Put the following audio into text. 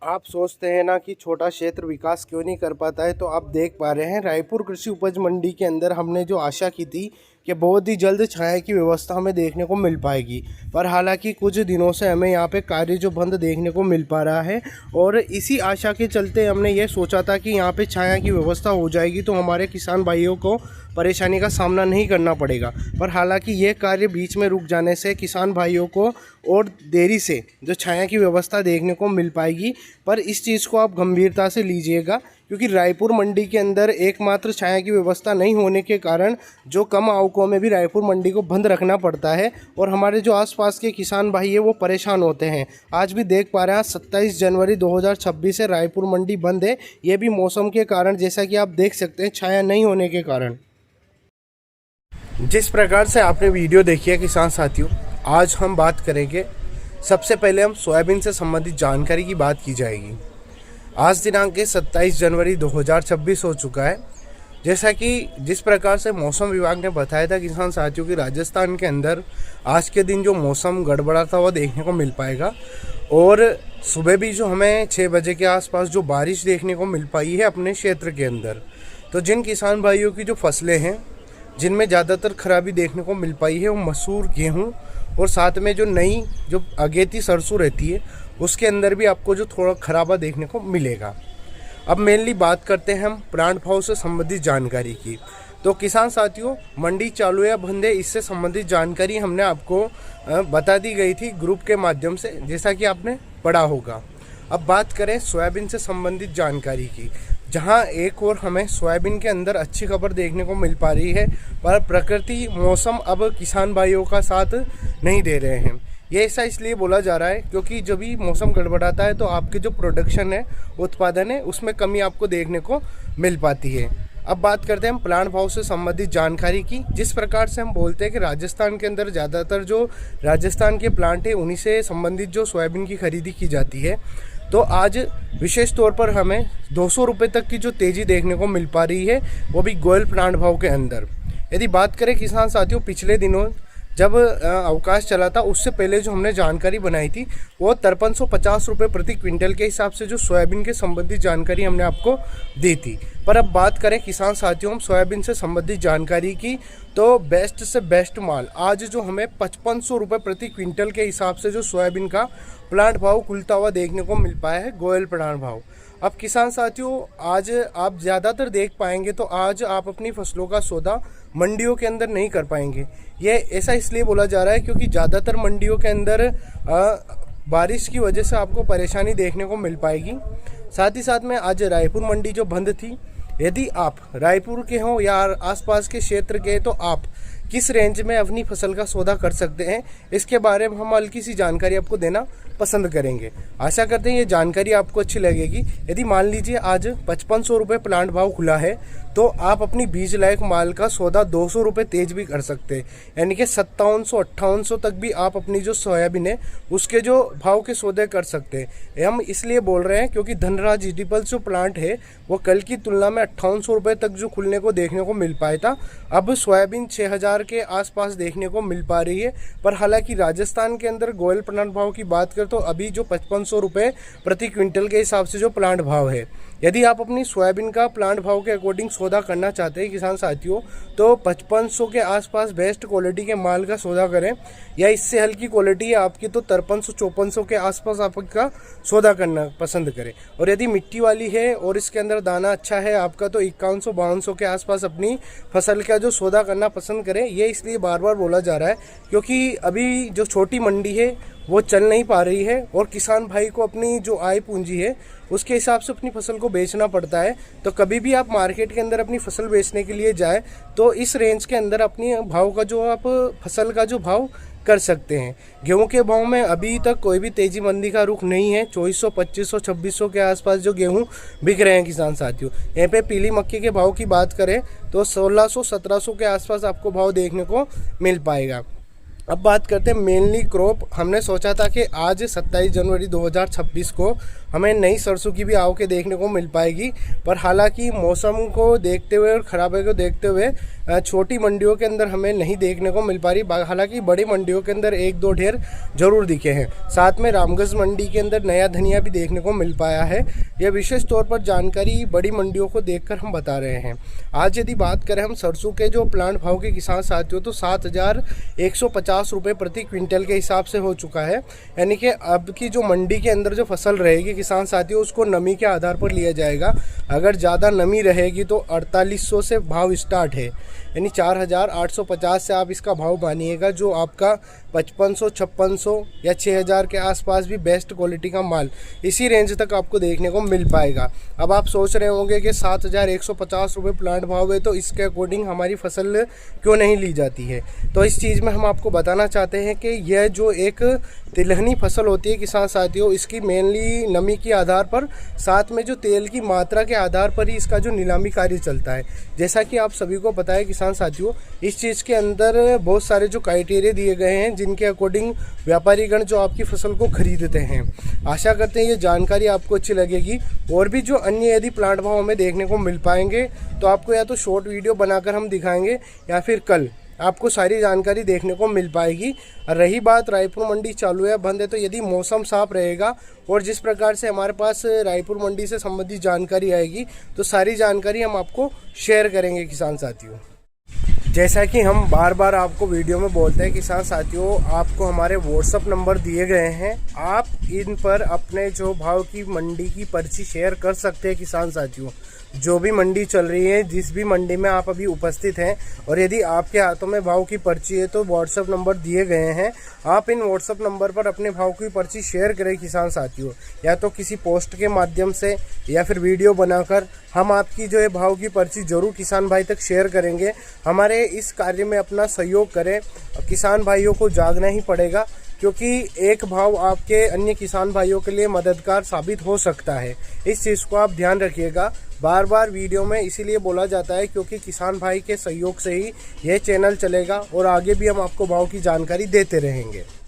आप सोचते हैं ना कि छोटा क्षेत्र विकास क्यों नहीं कर पाता है, तो आप देख पा रहे हैं रायपुर कृषि उपज मंडी के अंदर हमने जो आशा की थी कि बहुत ही जल्द छाया की व्यवस्था हमें देखने को मिल पाएगी, पर हालांकि कुछ दिनों से हमें यहाँ पे कार्य जो बंद देखने को मिल पा रहा है। और इसी आशा के चलते हमने ये सोचा था कि यहाँ पे छाया की व्यवस्था हो जाएगी तो हमारे किसान भाइयों को परेशानी का सामना नहीं करना पड़ेगा, पर हालांकि ये कार्य बीच में रुक जाने से किसान भाइयों को और देरी से जो छाया की व्यवस्था देखने को मिल पाएगी। पर इस चीज़ को आप गंभीरता से लीजिएगा, क्योंकि रायपुर मंडी के अंदर एकमात्र छाया की व्यवस्था नहीं होने के कारण जो कम आवकों में भी रायपुर मंडी को बंद रखना पड़ता है और हमारे जो आसपास के किसान भाई है वो परेशान होते हैं। आज भी देख पा रहे हैं 27 जनवरी 2026 से रायपुर मंडी बंद है, ये भी मौसम के कारण, जैसा कि आप देख सकते हैं छाया नहीं होने के कारण। जिस प्रकार से आपने वीडियो देखी है किसान साथियों, आज हम बात करेंगे, सबसे पहले हम सोयाबीन से संबंधित जानकारी की बात की जाएगी। आज दिनांक 27 जनवरी 2026 हो चुका है। जैसा कि जिस प्रकार से मौसम विभाग ने बताया था किसान साथियों की राजस्थान के अंदर आज के दिन जो मौसम गड़बड़ा था वह देखने को मिल पाएगा, और सुबह भी जो हमें 6 बजे के आसपास जो बारिश देखने को मिल पाई है अपने क्षेत्र के अंदर, तो जिन किसान भाइयों की जो फसलें हैं जिनमें ज़्यादातर खराबी देखने को मिल पाई है वो मसूर, गेहूँ और साथ में जो नई जो अगेती सरसों रहती है उसके अंदर भी आपको जो थोड़ा खराबा देखने को मिलेगा। अब मेनली बात करते हैं हम प्लांट भाव से संबंधित जानकारी की। तो किसान साथियों, मंडी चालू या बंद है इससे संबंधित जानकारी हमने आपको बता दी गई थी ग्रुप के माध्यम से, जैसा कि आपने पढ़ा होगा। अब बात करें सोयाबीन से संबंधित जानकारी की, जहां एक और हमें सोयाबीन के अंदर अच्छी खबर देखने को मिल पा रही है, पर प्रकृति मौसम अब किसान भाइयों का साथ नहीं दे रहे हैं। ये ऐसा इसलिए बोला जा रहा है क्योंकि जब भी मौसम गड़बड़ाता है तो आपके जो प्रोडक्शन है, उत्पादन है, उसमें कमी आपको देखने को मिल पाती है। अब बात करते हैं हम प्लांट भाव से संबंधित जानकारी की। जिस प्रकार से हम बोलते हैं कि राजस्थान के अंदर ज़्यादातर जो राजस्थान के प्लांट है उन्हीं से संबंधित जो सोयाबीन की खरीदी की जाती है, तो आज विशेष तौर पर हमें 200 रुपये तक की जो तेज़ी देखने को मिल पा रही है, वो भी गोयल प्लांट भाव के अंदर। यदि बात करें किसान साथियों, पिछले दिनों जब अवकाश चला था उससे पहले जो हमने जानकारी बनाई थी वो 5350 रुपये प्रति क्विंटल के हिसाब से जो सोयाबीन के संबंधित जानकारी हमने आपको दी थी। पर अब बात करें किसान साथियों हम सोयाबीन से संबंधित जानकारी की, तो बेस्ट से बेस्ट माल आज जो हमें 5500 रुपये प्रति क्विंटल के हिसाब से जो सोयाबीन का प्लांट भाव खुलता हुआ देखने को मिल पाया है, गोयल प्लांट भाव। अब किसान साथियों, आज आप ज़्यादातर देख पाएंगे तो आज आप अपनी फसलों का सौदा मंडियों के अंदर नहीं कर पाएंगे। ये ऐसा इसलिए बोला जा रहा है क्योंकि ज़्यादातर मंडियों के अंदर बारिश की वजह से आपको परेशानी देखने को मिल पाएगी। साथ ही साथ में आज रायपुर मंडी जो बंद थी, यदि आप रायपुर के हों या आसपास के क्षेत्र के, तो आप किस रेंज में अपनी फसल का सौदा कर सकते हैं, इसके बारे में हम हल्की सी जानकारी आपको देना पसंद करेंगे। आशा करते हैं ये जानकारी आपको अच्छी लगेगी। यदि मान लीजिए आज 5500 रुपये प्लांट भाव खुला है, तो आप अपनी बीज लायक माल का सौदा 200 रुपये तेज भी कर सकते हैं, यानी कि 5700-5800 तक भी आप अपनी जो सोयाबीन है उसके जो भाव के सौदे कर सकते हैं। हम इसलिए बोल रहे हैं क्योंकि धनराज इडिबल्स जो प्लांट है वो कल की तुलना में 5800 रुपये तक जो खुलने को देखने को मिल पाया था, अब सोयाबीन 6000 के आसपास देखने को मिल पा रही है। पर हालांकि राजस्थान के अंदर गोयल प्लांट भाव की बात करें तो अभी जो 5500 रुपये प्रति क्विंटल के हिसाब से जो प्लांट भाव है, यदि आप अपनी सोयाबीन का प्लांट भाव के अकॉर्डिंग सौदा करना चाहते हैं किसान साथियों, तो 5500 के आसपास बेस्ट क्वालिटी के माल का सौदा करें, या इससे हल्की क्वालिटी है आपकी तो 5300-5400 के आसपास आपका सौदा करना पसंद करें। और यदि मिट्टी वाली है और इसके अंदर दाना अच्छा है आपका, तो 5100-5200 के आसपास अपनी फसल का जो सौदा करना पसंद करें। ये इसलिए बार बार बोला जा रहा है क्योंकि अभी जो छोटी मंडी है वो चल नहीं पा रही है और किसान भाई को अपनी जो आय पूंजी है उसके हिसाब से अपनी फसल को बेचना पड़ता है। तो कभी भी आप मार्केट के अंदर अपनी फसल बेचने के लिए जाए तो इस रेंज के अंदर अपनी भाव का जो आप फसल का जो भाव कर सकते हैं। गेहूं के भाव में अभी तक कोई भी तेजी मंदी का रुख नहीं है। 2400, 2500, 2600 के आसपास जो गेहूं बिक रहे हैं किसान साथियों। यहाँ पे पीली मक्की के भाव की बात करें तो 1600, 1700 के आसपास आपको भाव देखने को मिल पाएगा। अब बात करते हैं मेनली क्रॉप। हमने सोचा था कि आज 27 जनवरी 2026 को हमें नई सरसों की भी आवकें देखने को मिल पाएगी। पर हालांकि मौसम को देखते हुए और खराबे को देखते हुए छोटी मंडियों के अंदर हमें नहीं देखने को मिल पा रही। हालांकि बड़ी मंडियों के अंदर एक दो ढेर जरूर दिखे हैं। साथ में रामगंज मंडी के अंदर नया धनिया भी देखने को मिल पाया है। यह विशेष तौर पर जानकारी बड़ी मंडियों को देखकर हम बता रहे हैं। आज यदि बात करें हम सरसों के जो प्लांट भाव के किसान साथियों, तो 7,150 रुपये प्रति क्विंटल के हिसाब से हो चुका है। यानी कि अब की जो मंडी के अंदर जो फसल रहेगी किसान साथियों, उसको नमी के आधार पर लिया जाएगा। अगर ज़्यादा नमी रहेगी तो 4800 से भाव स्टार्ट है, यानी 4,850 से आप इसका भाव मानिएगा, जो आपका 5500, 5600 या 6000 के आसपास भी बेस्ट क्वालिटी का माल इसी रेंज तक आपको देखने को मिल पाएगा। अब आप सोच रहे होंगे कि 7,150 रुपये प्लांट भाव है, तो इसके अकॉर्डिंग हमारी फसल क्यों नहीं ली जाती है। तो इस चीज़ में हम आपको बताना चाहते हैं कि यह जो एक तिलहनी फसल होती है किसान साथियों, इसकी मेनली नमी के आधार पर, साथ में जो तेल की मात्रा के आधार पर ही इसका जो नीलामी कार्य चलता है। जैसा कि आप सभी को पता है किसान साथियों, इस चीज़ के अंदर बहुत सारे जो क्राइटेरिया दिए गए हैं, जिनके अकॉर्डिंग व्यापारीगण जो आपकी फसल को खरीदते हैं। आशा करते हैं ये जानकारी आपको अच्छी लगेगी। और भी जो अन्य यदि प्लांट भाव हमें देखने को मिल पाएंगे तो आपको या तो शॉर्ट वीडियो बनाकर हम दिखाएंगे या फिर कल आपको सारी जानकारी देखने को मिल पाएगी। और रही बात रायपुर मंडी चालू है बंद है, तो यदि मौसम साफ रहेगा और जिस प्रकार से हमारे पास रायपुर मंडी से संबंधित जानकारी आएगी, तो सारी जानकारी हम आपको शेयर करेंगे किसान साथियों। जैसा कि हम बार बार आपको वीडियो में बोलते हैं किसान साथियों, आपको हमारे व्हाट्सअप नंबर दिए गए हैं, आप इन पर अपने जो भाव की मंडी की पर्ची शेयर कर सकते हैं किसान साथियों। जो भी मंडी चल रही है, जिस भी मंडी में आप अभी उपस्थित हैं, और यदि आपके हाथों में भाव की पर्ची है तो व्हाट्सअप नंबर दिए गए हैं, आप इन व्हाट्सअप नंबर पर अपने भाव की पर्ची शेयर करें किसान साथियों। या तो किसी पोस्ट के माध्यम से या फिर वीडियो बनाकर हम आपकी जो है भाव की पर्ची जरूर किसान भाई तक शेयर करेंगे। हमारे इस कार्य में अपना सहयोग करें, किसान भाइयों को जागना ही पड़ेगा, क्योंकि एक भाव आपके अन्य किसान भाइयों के लिए मददगार साबित हो सकता है। इस चीज़ को आप ध्यान रखिएगा। बार बार वीडियो में इसीलिए बोला जाता है क्योंकि किसान भाई के सहयोग से ही यह चैनल चलेगा और आगे भी हम आपको भाव की जानकारी देते रहेंगे।